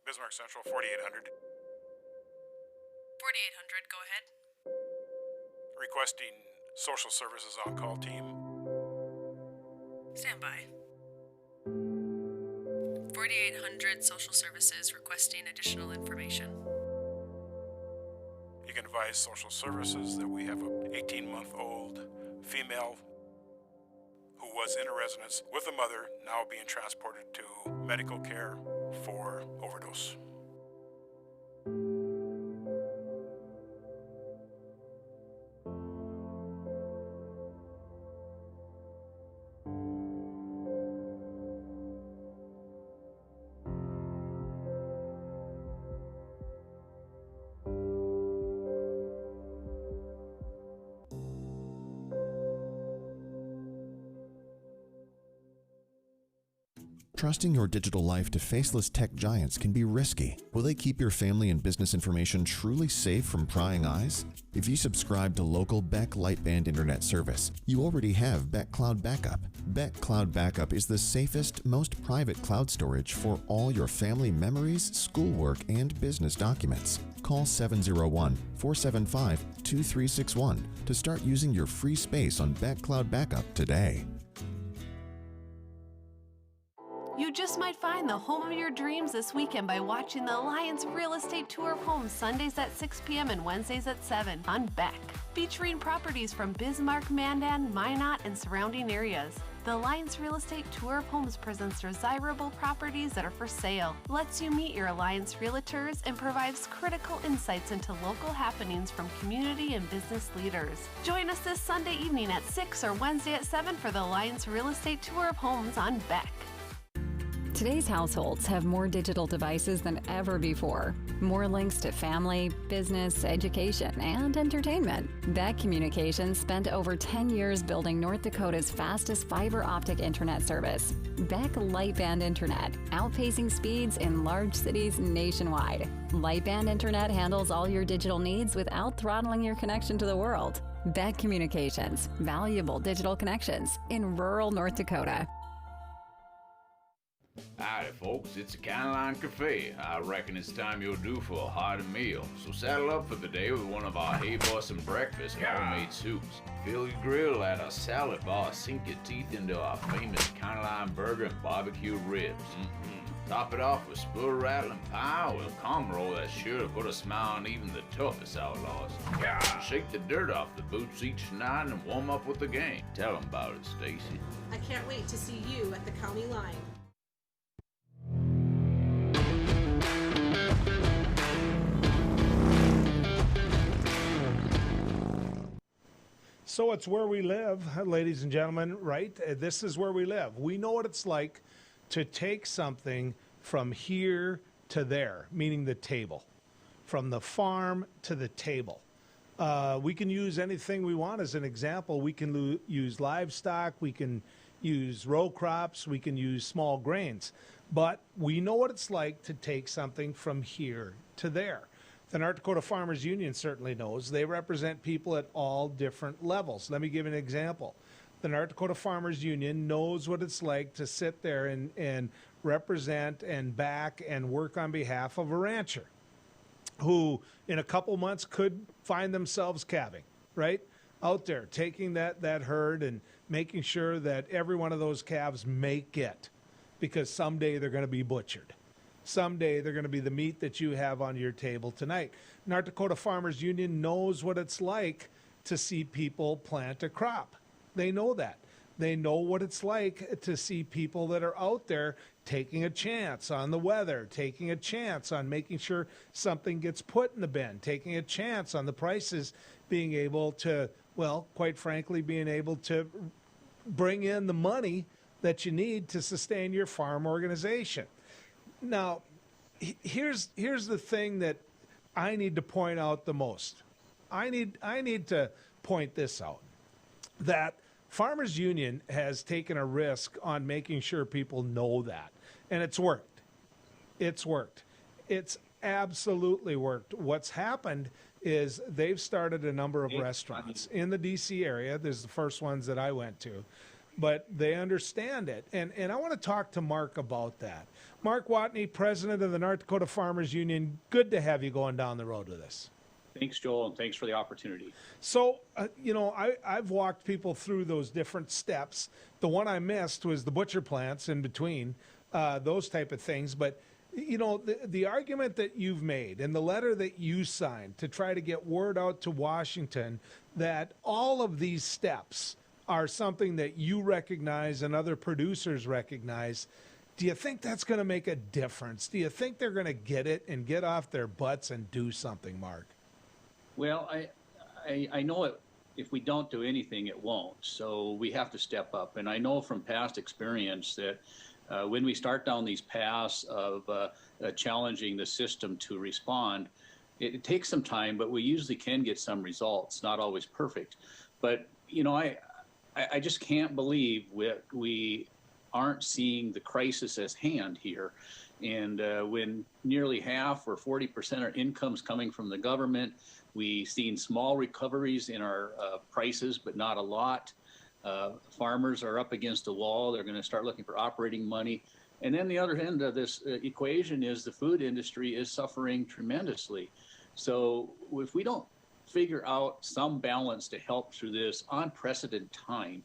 Bismarck Central, 4800. 4800, go ahead. Requesting social services on-call team. Stand by. 4800 social services requesting additional information. You can advise social services that we have a 18-month-old female who was in a residence with a mother, now being transported to medical care for overdose. Trusting your digital life to faceless tech giants can be risky. Will they keep your family and business information truly safe from prying eyes? If you subscribe to local Beck Lightband Internet service, you already have Beck Cloud Backup. Beck Cloud Backup is the safest, most private cloud storage for all your family memories, schoolwork, and business documents. Call 701-475-2361 to start using your free space on Beck Cloud Backup today. You just might find the home of your dreams this weekend by watching the Alliance Real Estate Tour of Homes Sundays at 6 p.m. and Wednesdays at 7 on Beck, featuring properties from Bismarck, Mandan, Minot, and surrounding areas. The Alliance Real Estate Tour of Homes presents desirable properties that are for sale, lets you meet your Alliance realtors, and provides critical insights into local happenings from community and business leaders. Join us this Sunday evening at 6 or Wednesday at 7 for the Alliance Real Estate Tour of Homes on Beck. Today's households have more digital devices than ever before. More links to family, business, education, and entertainment. Beck Communications spent over 10 years building North Dakota's fastest fiber optic internet service. Beck Lightband Internet, outpacing speeds in large cities nationwide. Lightband Internet handles all your digital needs without throttling your connection to the world. Beck Communications, valuable digital connections in rural North Dakota. Howdy, folks. It's a County Line Cafe. I reckon it's time you're due for a hearty meal. So saddle up for the day with one of our Hey Boston breakfast homemade soups. Fill your grill at our salad bar. Sink your teeth into our famous County Line burger and barbecue ribs. Top it off with spur rattling pie with a combo roll that's sure to put a smile on even the toughest outlaws. Shake the dirt off the boots each night and warm up with the gang. Tell them about it, Stacy. I can't wait to see you at the county line. So it's where we live, ladies and gentlemen, right? This is where we live. We know what it's like to take something from here to there, meaning the table, from the farm to the table. We can use anything we want as an example. We can use livestock, we can use row crops, we can use small grains. But we know what it's like to take something from here to there. The North Dakota Farmers Union certainly knows. They represent people at all different levels. Let me give you an example. The North Dakota Farmers Union knows what it's like to sit there and represent and back and work on behalf of a rancher who in a couple months could find themselves calving, right? Out there taking that herd and making sure that every one of those calves make it, because someday they're going to be butchered. Someday they're going to be the meat that you have on your table tonight. North Dakota Farmers Union knows what it's like to see people plant a crop. They know that. They know what it's like to see people that are out there taking a chance on the weather, taking a chance on making sure something gets put in the bin, taking a chance on the prices being able to, well, quite frankly, being able to bring in the money that you need to sustain your farm organization. Now, here's the thing that I need to point out the most. I need to point this out, that Farmers Union has taken a risk on making sure people know that, and it's worked. It's worked. It's absolutely worked. What's happened is they've started a number of restaurants in the D.C. area. There's the first ones that I went to, but they understand it, and I want to talk to Mark about that. Mark Watney, president of the North Dakota Farmers Union, good to have you going down the road with us. Thanks, Joel, and thanks for the opportunity. So, I've walked people through those different steps. The one I missed was the butcher plants in between, those type of things. But, the argument that you've made and the letter that you signed to try to get word out to Washington that all of these steps are something that you recognize and other producers recognize, do you think that's going to make a difference? Do you think they're going to get it and get off their butts and do something, Mark? Well, I know if we don't do anything, it won't. So we have to step up. And I know from past experience that when we start down these paths of challenging the system to respond, it takes some time, but we usually can get some results, not always perfect. But, I just can't believe we aren't seeing the crisis as hand here. And when nearly half or 40% of income's coming from the government, we've seen small recoveries in our prices, but not a lot. Farmers are up against a wall. They're going to start looking for operating money. And then the other end of this equation is the food industry is suffering tremendously. So if we don't figure out some balance to help through this unprecedented time,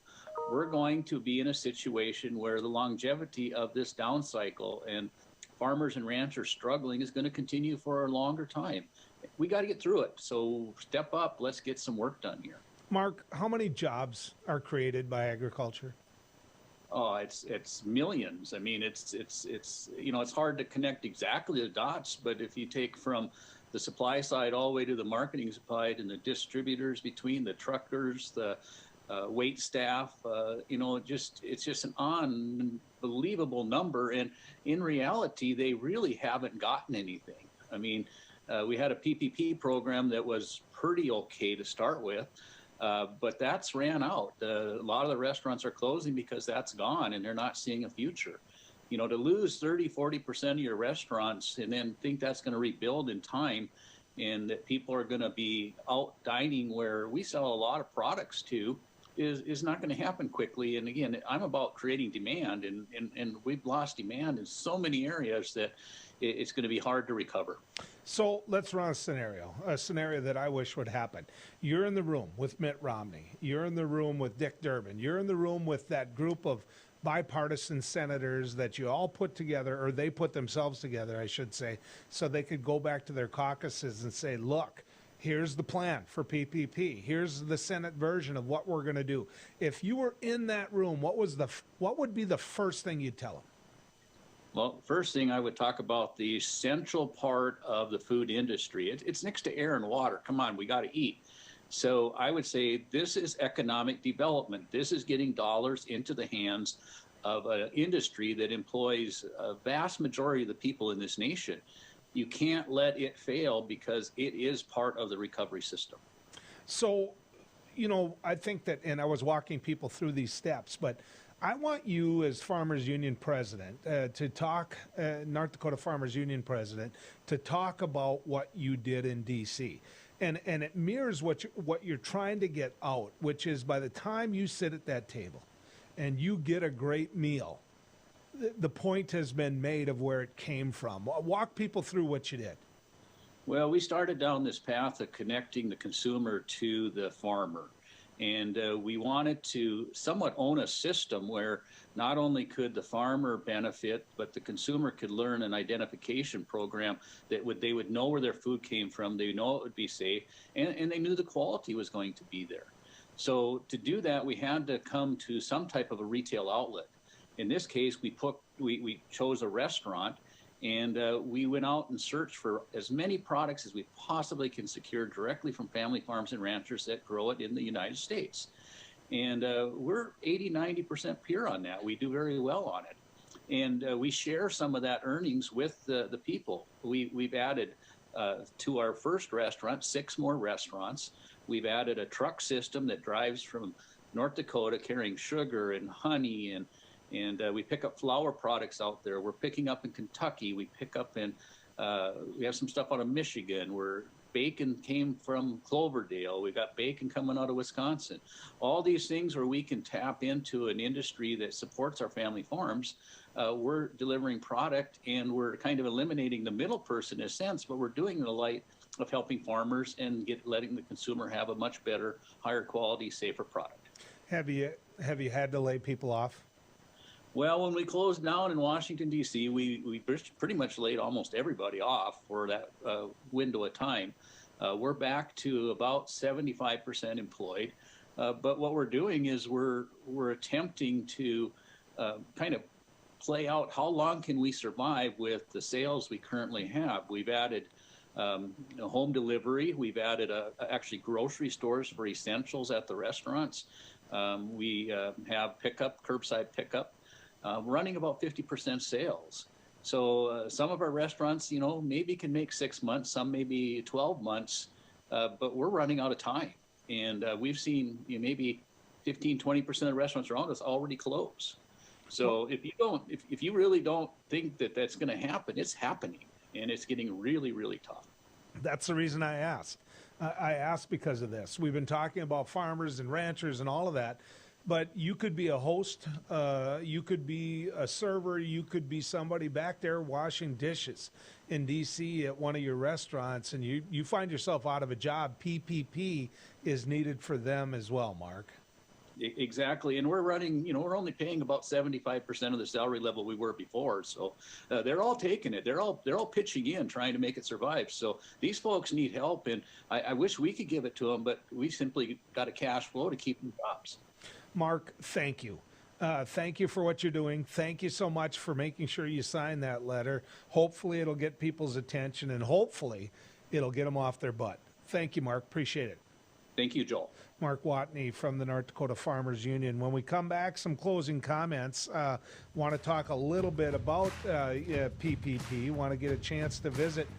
we're going to be in a situation where the longevity of this down cycle and farmers and ranchers struggling is going to continue for a longer time. We got to get through it. So step up. Let's get some work done here. Mark, how many jobs are created by agriculture? Oh, it's millions. I mean, it's you know, it's hard to connect exactly the dots, but if you take from the supply side all the way to the marketing side and the distributors between the truckers, the wait staff, you know, it's just an unbelievable number. And in reality, they really haven't gotten anything. I mean, we had a PPP program that was pretty okay to start with. But that's ran out. A lot of the restaurants are closing because that's gone and they're not seeing a future. You know, to lose 30-40% of your restaurants and then think that's going to rebuild in time and that people are going to be out dining where we sell a lot of products to is not going to happen quickly. And again, I'm about creating demand and we've lost demand in so many areas that it's going to be hard to recover. So let's run a scenario that I wish would happen. You're in the room with Mitt Romney. You're in the room with Dick Durbin. You're in the room with that group of bipartisan senators that you all put together, or they put themselves together, I should say, so they could go back to their caucuses and say, look, here's the plan for PPP. Here's the Senate version of what we're going to do. If you were in that room, what would be the first thing you'd tell them? Well, first thing I would talk about the central part of the food industry. It's next to air and water. Come on, we got to eat. So I would say this is economic development. This is getting dollars into the hands of an industry that employs a vast majority of the people in this nation. You can't let it fail because it is part of the recovery system. So, you know, I think that, and I was walking people through these steps, but I want you as Farmers Union president to talk, North Dakota Farmers Union president, to talk about what you did in D.C. And it mirrors what you're trying to get out, which is by the time you sit at that table and you get a great meal, the point has been made of where it came from. Walk people through what you did. Well, we started down this path of connecting the consumer to the farmer. And we wanted to somewhat own a system where not only could the farmer benefit, but the consumer could learn an identification program that they would know where their food came from, they know it would be safe, and they knew the quality was going to be there. So to do that, we had to come to some type of a retail outlet. In this case, we chose a restaurant. And we went out and searched for as many products as we possibly can secure directly from family farms and ranchers that grow it in the United States. And we're 80-90% pure on that. We do very well on it. And we share some of that earnings with the people. We've added to our first restaurant 6 more restaurants. We've added a truck system that drives from North Dakota carrying sugar and honey and we pick up flour products out there. We're picking up in Kentucky. We pick up in, we have some stuff out of Michigan where bacon came from Cloverdale. We got bacon coming out of Wisconsin. All these things where we can tap into an industry that supports our family farms. We're delivering product and we're kind of eliminating the middle person in a sense, but we're doing it in the light of helping farmers and letting the consumer have a much better, higher quality, safer product. Have you had to lay people off? Well, when we closed down in Washington, D.C., we pretty much laid almost everybody off for that window of time. We're back to about 75% employed. But what we're doing is we're attempting to kind of play out how long can we survive with the sales we currently have. We've added home delivery. We've added actually grocery stores for essentials at the restaurants. We have pickup, curbside pickup. Running about 50% sales. So some of our restaurants, you know, maybe can make 6 months, some maybe 12 months, but we're running out of time. And we've seen maybe 15, 20% of the restaurants around us already close. So if you really don't think that that's going to happen, it's happening, and it's getting really, really tough. That's the reason I asked. I asked because of this. We've been talking about farmers and ranchers and all of that, but you could be a host, you could be a server, you could be somebody back there washing dishes in D.C. at one of your restaurants, and you find yourself out of a job. PPP is needed for them as well, Mark. Exactly, and we're running, we're only paying about 75% of the salary level we were before. So they're all taking it. They're all pitching in, trying to make it survive. So these folks need help, and I wish we could give it to them, but we simply got a cash flow to keep them jobs. Mark, thank you. Thank you for what you're doing. Thank you so much for making sure you sign that letter. Hopefully it'll get people's attention, and hopefully it'll get them off their butt. Thank you, Mark. Appreciate it. Thank you, Joel. Mark Watney from the North Dakota Farmers Union. When we come back, some closing comments. Want to talk a little bit about PPP. Want to get a chance to visit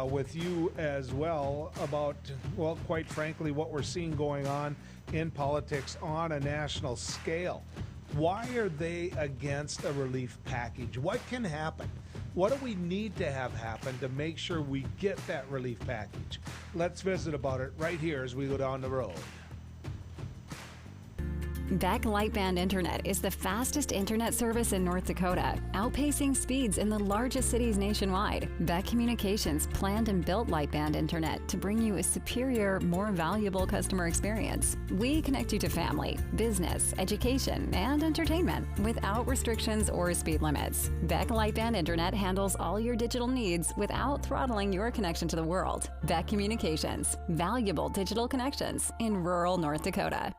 with you as well about, well, quite frankly, what we're seeing going on in politics on a national scale. Why are they against a relief package? What can happen? What do we need to have happen to make sure we get that relief package? Let's visit about it right here as we go down the road. Beck Lightband Internet is the fastest internet service in North Dakota, outpacing speeds in the largest cities nationwide. Beck Communications planned and built Lightband Internet to bring you a superior, more valuable customer experience. We connect you to family, business, education, and entertainment without restrictions or speed limits. Beck Lightband Internet handles all your digital needs without throttling your connection to the world. Beck Communications, valuable digital connections in rural North Dakota.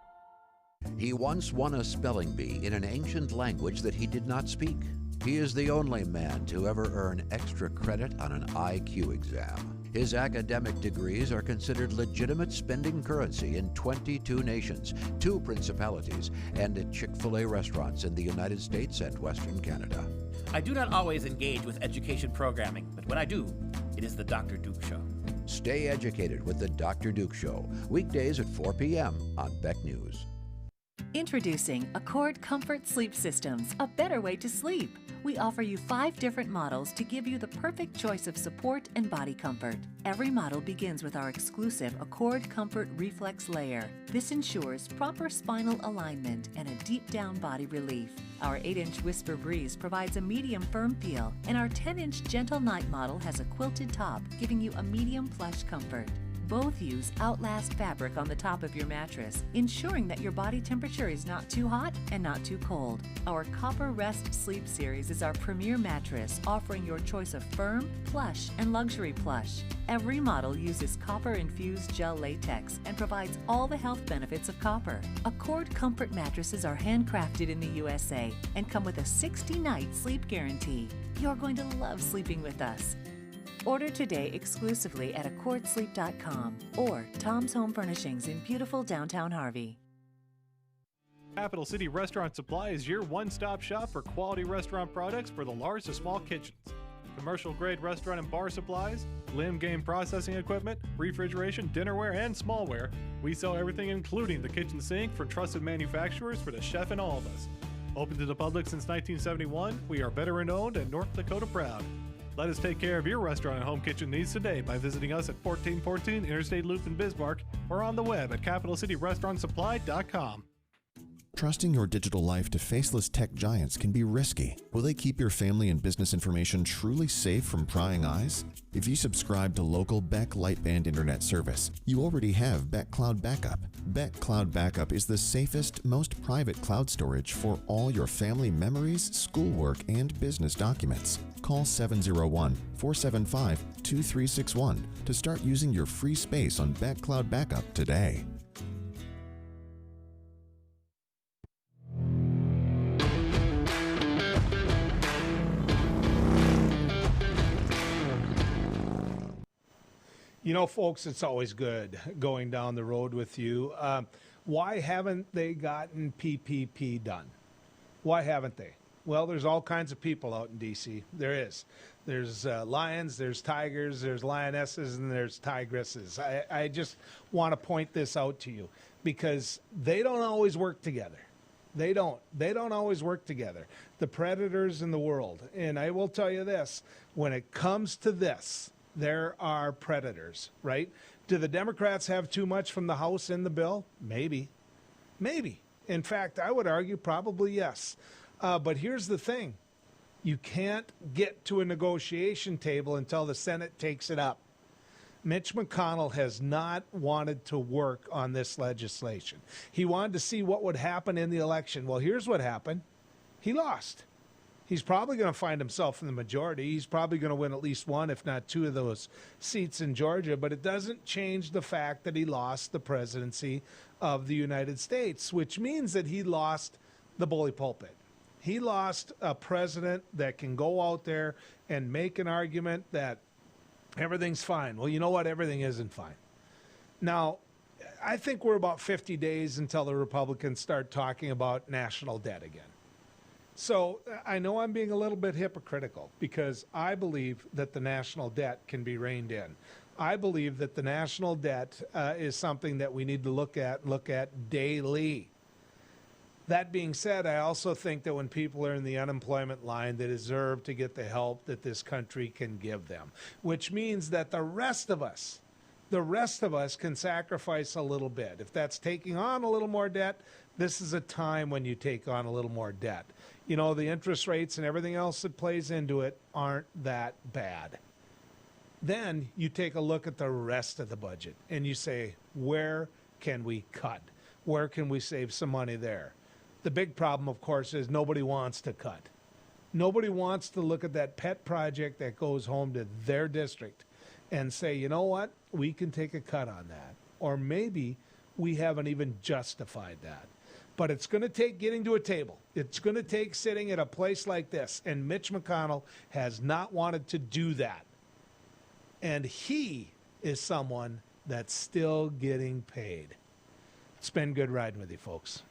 He once won a spelling bee in an ancient language that he did not speak. He is the only man to ever earn extra credit on an IQ exam. His academic degrees are considered legitimate spending currency in 22 nations, 2 principalities, and at Chick-fil-A restaurants in the United States and Western Canada. I do not always engage with education programming, but when I do, it is the Dr. Duke Show. Stay educated with the Dr. Duke Show, weekdays at 4 p.m. on Beck News. Introducing Accord Comfort Sleep Systems, a better way to sleep. We offer you 5 different models to give you the perfect choice of support and body comfort. Every model begins with our exclusive Accord Comfort Reflex Layer. This ensures proper spinal alignment and a deep down body relief. Our 8-inch Whisper Breeze provides a medium firm feel, and our 10-inch Gentle Night model has a quilted top, giving you a medium plush comfort. Both use Outlast fabric on the top of your mattress, ensuring that your body temperature is not too hot and not too cold. Our Copper Rest Sleep Series is our premier mattress, offering your choice of firm, plush, and luxury plush. Every model uses copper-infused gel latex and provides all the health benefits of copper. Accord Comfort mattresses are handcrafted in the USA and come with a 60-night sleep guarantee. You're going to love sleeping with us. Order today exclusively at AccordSleep.com or Tom's Home Furnishings in beautiful downtown Harvey. Capital City Restaurant Supply is your one-stop shop for quality restaurant products for the large to small kitchens. Commercial-grade restaurant and bar supplies, limb game processing equipment, refrigeration, dinnerware, and smallware. We sell everything including the kitchen sink from trusted manufacturers for the chef and all of us. Open to the public since 1971, we are veteran-owned and North Dakota proud. Let us take care of your restaurant and home kitchen needs today by visiting us at 1414 Interstate Loop in Bismarck or on the web at capitalcityrestaurantsupply.com. Trusting your digital life to faceless tech giants can be risky. Will they keep your family and business information truly safe from prying eyes? If you subscribe to local Beck Lightband Internet service, you already have Beck Cloud Backup. Beck Cloud Backup is the safest, most private cloud storage for all your family memories, schoolwork, and business documents. Call 701-475-2361 to start using your free space on Beck Cloud Backup today. You know, folks, it's always good going down the road with you. Why haven't they gotten PPP done? Why haven't they? Well, there's all kinds of people out in D.C. There is. There's lions, there's tigers, there's lionesses, and there's tigresses. I just want to point this out to you because they don't always work together. They don't always work together. The predators in the world. And I will tell you this, when it comes to this, there are predators, right? Do the Democrats have too much from the House in the bill? Maybe. Maybe. In fact, I would argue probably yes. But here's the thing. You can't get to a negotiation table until the Senate takes it up. Mitch McConnell has not wanted to work on this legislation. He wanted to see what would happen in the election. Well, here's what happened. He lost. He's probably going to find himself in the majority. He's probably going to win at least one, if not two of those seats in Georgia, but it doesn't change the fact that he lost the presidency of the United States, which means that he lost the bully pulpit. He lost a president that can go out there and make an argument that everything's fine. Well, you know what? Everything isn't fine. Now, I think we're about 50 days until the Republicans start talking about national debt again. So I know I'm being a little bit hypocritical because I believe that the national debt can be reined in. I believe that the national debt is something that we need to look at daily. That being said, I also think that when people are in the unemployment line, they deserve to get the help that this country can give them, which means that the rest of us can sacrifice a little bit. If that's taking on a little more debt, this is a time when you take on a little more debt. You know, the interest rates and everything else that plays into it aren't that bad. Then you take a look at the rest of the budget and you say, where can we cut? Where can we save some money there? The big problem, of course, is nobody wants to cut. Nobody wants to look at that pet project that goes home to their district and say, you know what, we can take a cut on that. Or maybe we haven't even justified that. But it's going to take getting to a table. It's going to take sitting at a place like this. And Mitch McConnell has not wanted to do that. And he is someone that's still getting paid. It's been good riding with you, folks.